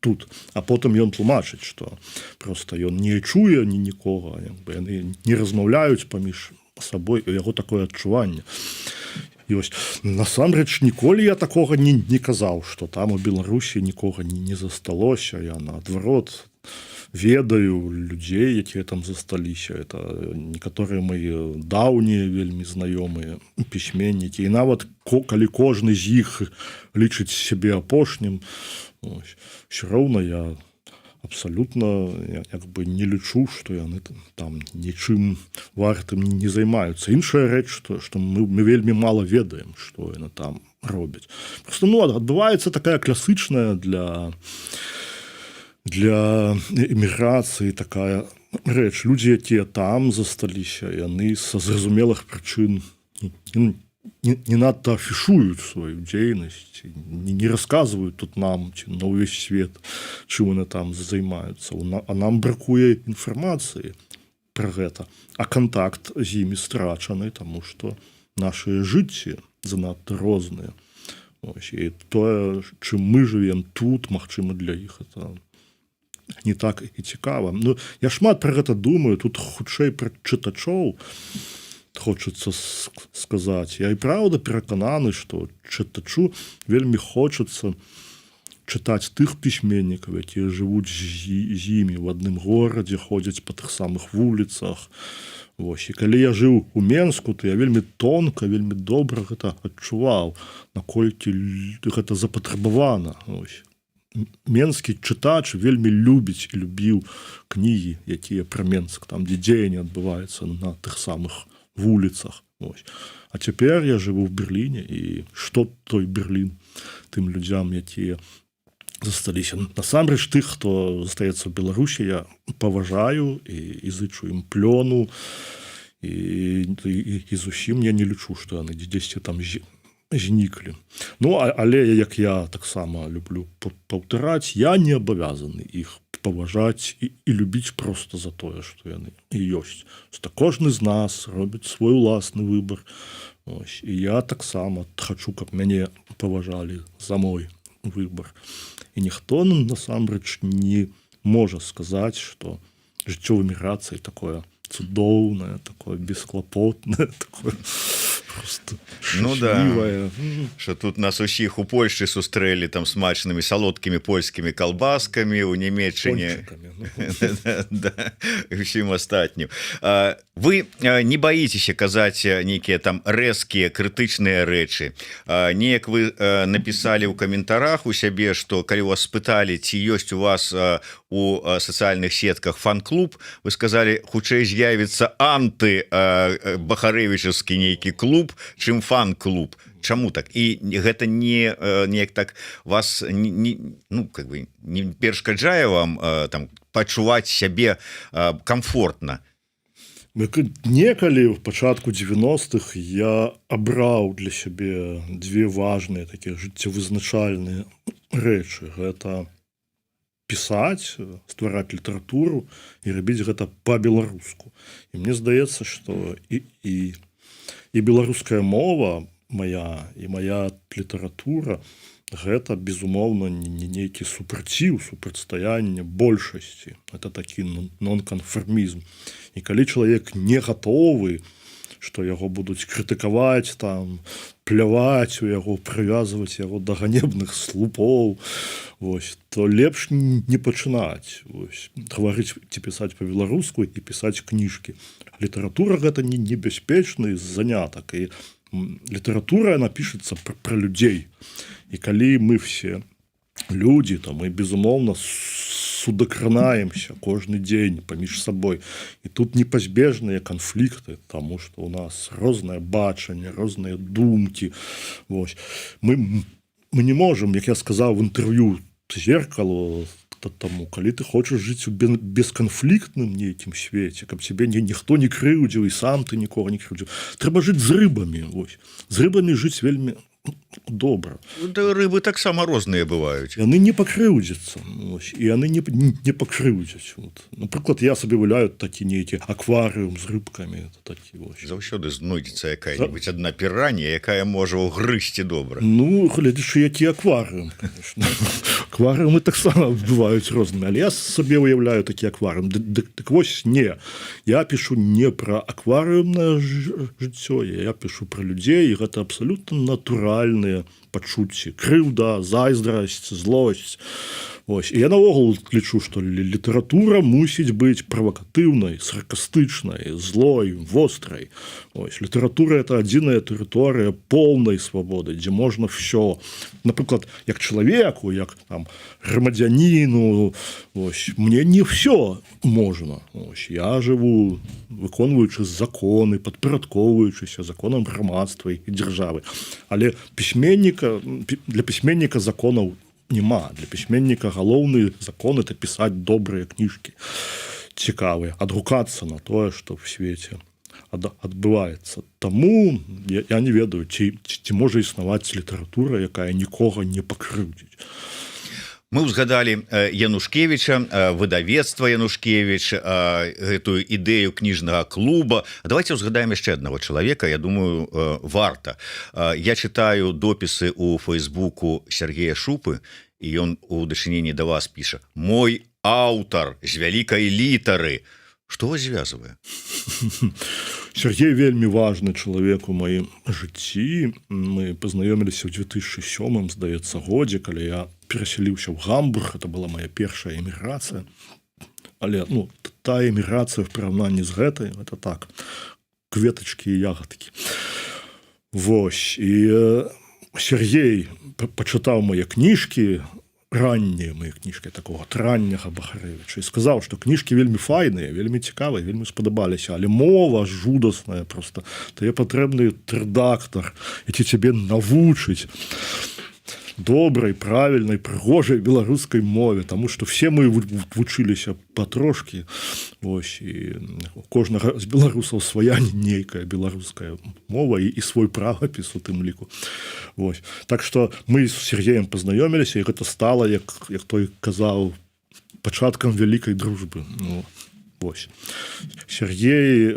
тут, а потым ён тлумачыць, што просто ён не чуе нікога, яны не размаўляюць паміж сабой, у яго такое адчуванне. І вось насамрэч ніколі я такога не казаў, што там у Беларусі нікога не засталося. Я наадварот ведаю людзей, якія там засталіся. Это некаторыя мои даўнія вельмі знаёмыя пісьменнікі. І нават калі кожны з іх лічыць сябе апошнім, ўсё роўна я абсалютна як бы не лічу, што яны там нічым вартым не займаюцца. Іншая рэч, што мы вельмі мала ведаем, што яны там робяць. Просто адбываецца такая класычная для эміграцыі такая рэч. Людзі, якія там засталіся, яны са зразумелых прычын не надта афішуюць сваю дзейнасць, не расказваюць тут нам ці на ўвесь свет, чым яны там займаюцца. А нам бракуе інфармацыі пра гэта. А кантакт з імі страчаны, таму што нашы жыцці занадта розныя. І тое, чым мы жывем тут, магчыма, для іх это не так і цікава. Ну, я шмат пра гэта думаю, тут хутчэй пра чытачоў хочацца сказаць. Я і праўда перакананы, што чытачу вельмі хочацца чытаць тых пісьменнікаў, якія жывуць з імі в адным горадзе, ходзяць па тых самых вуліцах. Вось. І калі я жыў у Менску, то я вельмі тонка, вельмі добра гэта адчуваў, наколькі гэта запатрабавана. Вось. Менскі чытач вельмі любіць і любіў кнігі, якія пра Менск, там, дзе дзеянне адбываецца на тых самых вуліцах. Ось. А цяпер я жыву в Берліне, і што той Берлін тым людзям, якія засталіся. Насамрэч тых, хто застаецца ў Беларусі, я паважаю і зычу ім плёну, і зусім я не лічу, што яны дзесьці там зніклі. Ну, але як я таксама люблю паўтараць, я не абавязаны іх паважаць і любіць проста за тое, што яны і ёсць. Кожны з нас робіць свой уласны выбар. Ось. І я таксама хачу, каб мяне паважалі за мой выбар. І ніхто насамрэч не можа сказаць, што жыццё ў эміграцыі такое цудоўнае, такое бесклапотнае, такое просто шчаслівае. Что тут нас усіх у Польшчы сустрэлі там смачнымі салодкімі польскімі калбаскамі, у Нямецчыне усім астатнім. Вы не баіцеся казаць нейкія там рэзкія крытычныя рэчы. Неяк вы напісалі ў каментарах у сябе, што калі вас спыталі, ці ёсць у вас у сацыяльных сетках фан-клуб, вы сказалі, хутчэй з'явіцца анты-бахарэвічаўскі нейкі клуб, чым фан-клуб. Чаму так? І гэта не неяк так вас ну, как бы, не перашкаджае вам там пачуваць сябе комфортна? Некалі ў пачатку 90-х я абраў для сябе две важныя такія жыццявызначальныя рэчы. Гэта пісаць, ствараць літаратуру і рабіць гэта па-беларуску. І мне здаецца, што і беларуская мова моя, і моя літаратура гэта, безумоўна, не нейкі супраціў, супрацьстаянне большасці. Это такі нонканфармізм. І калі чалавек не гатовы, што яго будуць крытыкаваць, там, пляваць у яго, прывязваць яго да ганебных слупоў, вось, то лепш не пачынаць. Вось, гаварыць ці пісаць па-беларуску і пісаць кніжкі. Літаратура гэта небяспечны занятак. І літаратура, яна пішацца пра людзей. І калі мы все людзі, то мы, безумоўна, судакранаемся кожны дзень паміж сабой. І тут непазбежныя канфлікты, таму што ў нас рознае бачанне, розныя думкі. Вось. Мы не можам, як я сказаў в інтэрв'ю «Зеркало», таму, калі ты хочаш жыць у бесканфліктным нейкім свеце, каб цябе ніхто не крыўдзіў і сам ты нікога не крыўдзіў, трэба жыць з рыбамі. Вось. З рыбамі жыць вельмі добра. Да, рыбы таксама розныя бываюць. Яны не пакрыўдзяцца і яны не пакрыўдзяць. Напрыклад, я сабе выляю такі нейкі акварыум з рыбкамі такі. Заўсёды знойдзецца якая-нибудь адна піранья, якая можа ўгрызці добра. Ну, глядзячы, які акварыум, конечно. Акварыумы таксама бываюць рознымі, але я сабе уяўляю такі акварыум. Дык вось не. Я пішу не пра акварыумнае жыццё, я пішу пра людзей, і гэта абсалютна натуральныя пачуцці. Крыўда, зайздрасць, злосць. Ось. І я наогул лічу, што літаратура мусіць быць правакатыўнай, саркастычнай, злой, вострай. Ось. Літаратура – это адзіная тэрыторыя поўнай свабоды, дзе можна ўсё. Напрыклад, як чалавеку, як там, грамадзяніну, ось, мне не ўсё можна. Ось. Я жыву, выконваючы законы, падпарадкоўваючыся законам грамадства і дзяржавы. Але для пісьменніка законаў няма. Для пісьменніка галоўны закон – это пісаць добрыя кніжкі, цікавыя, адгукацца на тое, што ў свеце адбываецца. Таму я не ведаю, ці можа існаваць літаратура, якая нікога не пакрыўдзіць. Мы ўзгадалі Янушкевіча, выдавецтва Янушкевіч, гэтую ідэю кніжнага клуба. Давайте ўзгадаем яшчэ аднаго чалавека, я думаю, варта. Я чытаю допісы ў Фейсбуку Сергея Шупы, і ён у дачыненні да вас піша: «Мой аўтар з вялікай літары». Што вас звязвае? Сергей вельмі важны чалавек у маім жыцці. Мы пазнаёміліся ў 2007, здаецца, годзе, калі я перасяліўся ў Гамбург. Это была моя першая эміграцыя. Але та эміграцыя в параўнанні з гэтай, это так, кветачкі і ягадкі. Вось. І Сергей пачытаў мае кніжкі, раннія мае кніжкі, такога ранняга Бахарэвіча, і сказаў, што кніжкі вельмі файныя, вельмі цікавыя, вельмі спадабаліся, але мова жудасная проста. Тае патрэбны рэдактар, які цябе навучыць добрай, правільнай, прыгожай беларускай мове, таму што все мы вучыліся патрошкі. Ось, і у кожнага з беларусаў свая нейкая беларуская мова і свой правапіс у тым ліку. Ось. Так што мы з Сергеем пазнаёміліся, і гэта стала, як той казаў, пачаткам вялікай дружбы. Ось. Сергей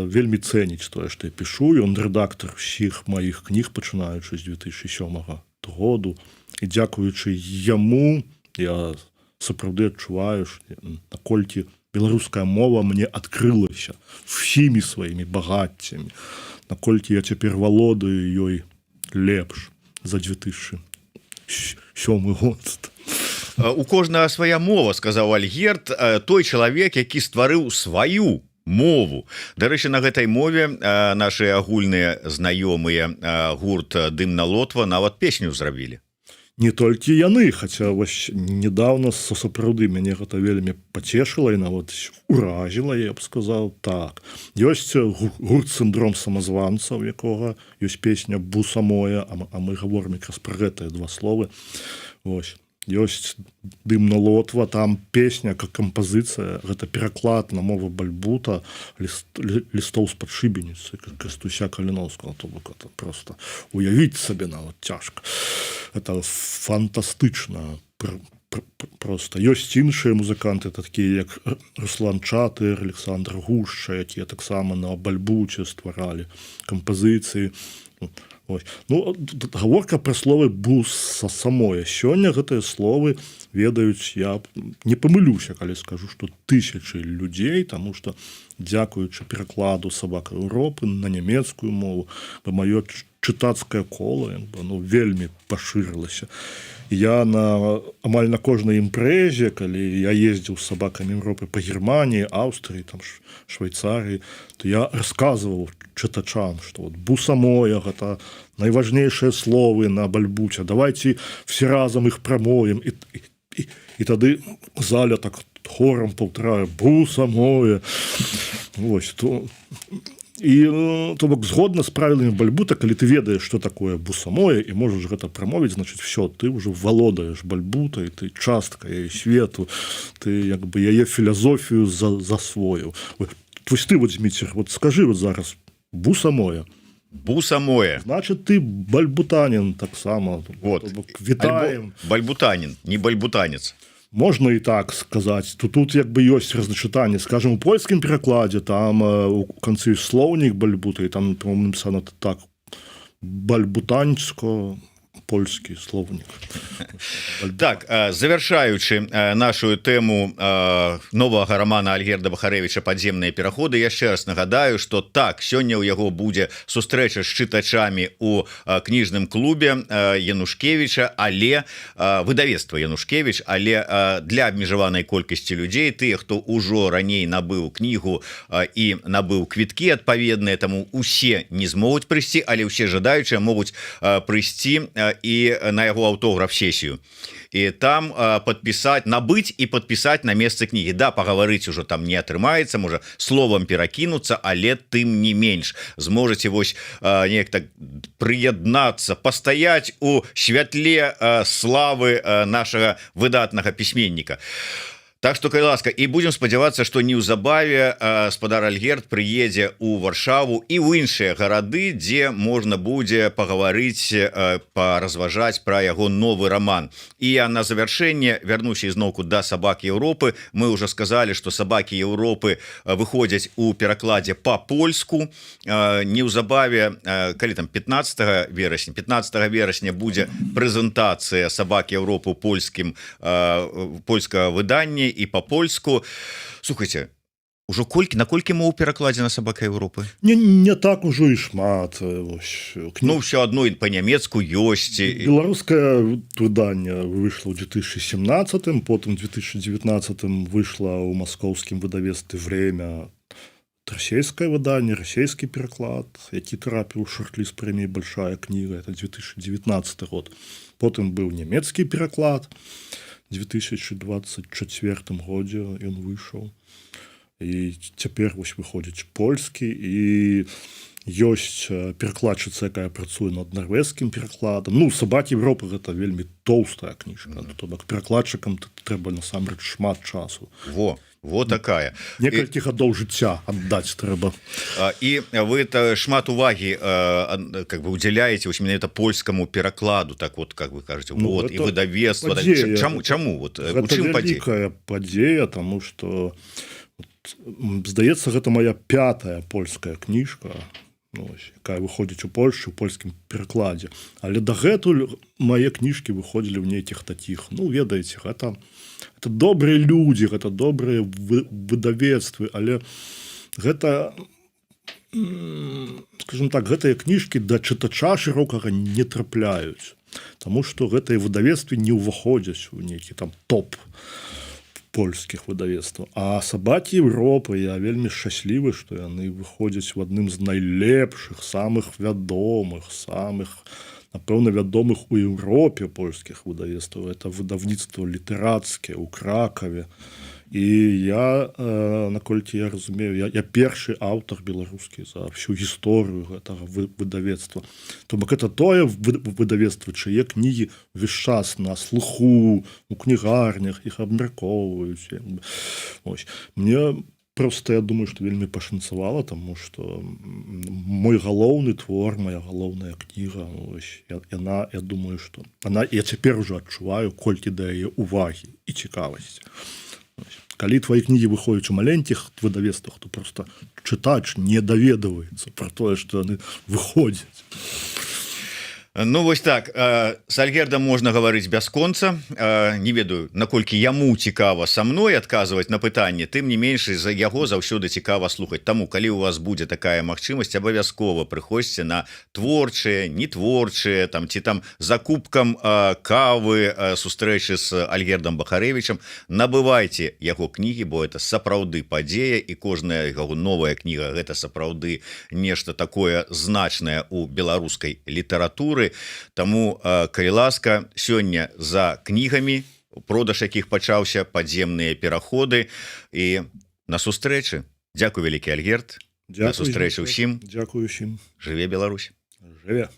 вельмі цэніць тое, што я пішу, ён рэдактар ўсіх маіх кніг, пачынаючы з 2007 году, і дзякуючы яму я сапраўды адчуваю, наколькі беларуская мова мне адкрылася ўсімі сваімі багаццямі, наколькі я цяпер валодаю ёй лепш за 2007 год. У кожнага свая мова, сказаў Альгерд, той чалавек, які стварыў сваю мову. Дарэчы, на гэтай мове нашыя агульныя знаёмыя гурт «Дымна Лотва» нават песню зрабілі. Не толькі яны, хаця вось недавно сапраўды мяне гэта вельмі пацешыла і нават уразіла, я б сказаў так. Ёсць гурт «Сіндром самазванца», у якога ёсць песня «Бусамоя», а мы гаворым якраз пра гэтыя два словы. Вось. Ёсць «Дымна Лотва», там песня, как кампазіцыя, гэта пераклад на мову Бальбута лістоў з падшыбеніцы Кастуся Каліноўскага. То бок это просто уявіць сабе нават цяжка. Это фантастычна просто. Ёсць іншыя музыканты, такія як Руслан Чатыр, Александр Гушча, якія таксама на Бальбуце стваралі кампазіцыі. Ось. Гаворка пра словы «бусамоя». Сёння гэтыя словы ведаюць, я не памылюся, калі скажу, што тысячы людзей, таму што дзякуючы перакладу «Сабака Еўропы» на нямецкую мову, маё чытацкае кола вельмі пашырылася. Я амаль на кожнай імпрэзе, калі я ездзіў з сабакамі Еўропы па Германіі, Аўстрыі, Швейцарыі, то я расказваў чытачам, што «бусамоя» – гэта найважнейшыя словы на Бальбуце. Давайте все разам іх прамовім. І тады заля так хорам паўтарае «бусамоя». Вось, то... І то бок згодна з правіламі Бальбута, калі ты ведаеш, што такое бусамоя, і можаш гэта прамовіць, значыць, все, ты ўжо валодаеш Бальбутай, ты частка яе свету, ты як бы яе філазофію засвоіў. Вось ты, Зміцер, скажы зараз бусамоя. Бусамое. Значит, ты бальбутанин таксама. Вот. Вітаем. Бальбутанин, не бальбутанец. Можна і так сказаць. Тут як бы ёсць разначытанне. Скажем, у польскім перакладзе там у канцы слоўнік бальбута, і там, по-моему, написано так: бальбутаньско польскі слоўнік. Так, завершаючы нашу тэму новага рамана Альгерда Бахарэвіча «Падземныя пераходы», яшчэ раз нагадаю, што так, сёння ў яго будзе сустрэча з чытачамі у кніжным клубе Янушкевіча, але выдавецтва Янушкевіч, але для абмежаванай колькасці людзей, тыя, хто ўжо раней набыў кнігу і набыў квіткі адпаведныя, таму усе не змогуць прыйсці, але ўсе жадаючыя могуць прыйсці і на яго аўтограф-сесію. І там падпісаць, набыць і падпісаць на месцы кнігі. Да, пагаварыць ужо там не атрымаецца, можа словам перакінуцца, але тым не менш зможаце вось неяк так прыяднацца, пастаяць у святле славы нашага выдатнага пісьменніка. Так што, калі ласка, і будзем спадзявацца, што неўзабаве спадар Альгерд прыедзе ў Варшаву і ў іншыя гарады, дзе можна будзе пагаварыць, паразважаць пра яго новы раман. І на завяршэнне вярнуся ізноўку да «Сабак Еўропы». Мы ўжо сказалі, што «Сабакі Еўропы» выходзяць у перакладзе па-польску. Неўзабаве, калі там 15 верасня будзе прэзентацыя «Сабак Еўропы» польскім польскага выдання і па-польску. Слухайце, ужо наколькі моў перакладзена «Сабака Еўропы»? Не так ужо і шмат. Ну, ўсё адно па-нямецку ёсць. Беларускае выданне выйшла ў 2017, потым 2019 выйшла ў маскоўскім выдавецтве «Время» расійскае выданне, расійскі пераклад, які трапіў у шорт-ліст прэміі «Большая кніга», это 2019 год. Потым быў нямецкі пераклад, в 2024 годзе ён выйшаў. І цяпер вось выходзіць польскі, і ёсць перакладчыца, якая працуе над нарвежскім перакладам. Ну, «Сабакі Еўропы» — гэта вельмі тоўстая кніжка. То бок перакладчыкам трэба насамрэч шмат часу. Во такая. Некалькі гадоў жыцця аддаць трэба. І вы шмат увагі как бы удзяляеце вось менавіта польскаму перакладу, так вот, как вы кажаце, вот, і выдавецтва. Чаму? У чым падзея? Гэта вялікая падзея, таму што, здаецца, гэта моя 5-я польская кніжка, якая выходзіць у Польшчы ў польскім перакладзе. Але дагэтуль мае кніжкі выходзілі ў нейкіх такіх, ну, ведаеце, гэта добрыя людзі, гэта добрыя выдавецтвы, але гэта, скажем так, гэтыя кніжкі да чытача шырокага не трапляюць, таму што гэтыя выдавецтвы не ўваходзяць у нейкі там топ польскіх выдавецтваў. А «Сабакі Еўропы» я вельмі шчаслівы, што яны выходзяць у адным з найлепшых, самых вядомых, напэўна, вядомых у Еўропе польскіх выдавецтваў. Это выдавніцтва літарацкае ў Кракаве. І я, наколькі я разумею, я першы аўтар беларускі за всю гісторыю гэтага выдавецтва. То бок это тое выдавецтва, чые кнігі ўвесь час на слуху, у кнігарнях, іх абмяркоўваюць. Мне просто, я думаю, што вельмі пашанцавала, таму што мой галоўны твор, моя галоўная кніга, яна, я думаю, што я цяпер ужо адчуваю, колькі да яе увагі і цікавасці. Калі твои кнігі выходзяць у маленькіх выдавецтвах, то просто чытач не даведваецца пра тое, што яны выходзяць. Ну вось так, з Альгердам можна гаварыць бясконца. Не ведаю, наколькі яму цікава са мной адказваць на пытанні, тым не менш за яго заўсёды цікава слухаць. Таму калі у вас будзе такая магчымасць, абавязкова прыходзьце на творчыя, нетворчыя, там ці там за кубкам кавы сустрэчы з Альгердам Бахарэвічам. Набывайце яго кнігі, бо это сапраўды падзея, і кожная яго новая кніга гэта сапраўды нешта такое значнае у беларускай літаратуры. Таму, калі ласка, сёння за кнігамі, продаж якіх пачаўся, «Падземныя пераходы», і на сустрэчы. Дзякуй вялікі, Альгерд. На сустрэчы ўсім. Дзякуй усім. Жыве Беларусь. Жыве.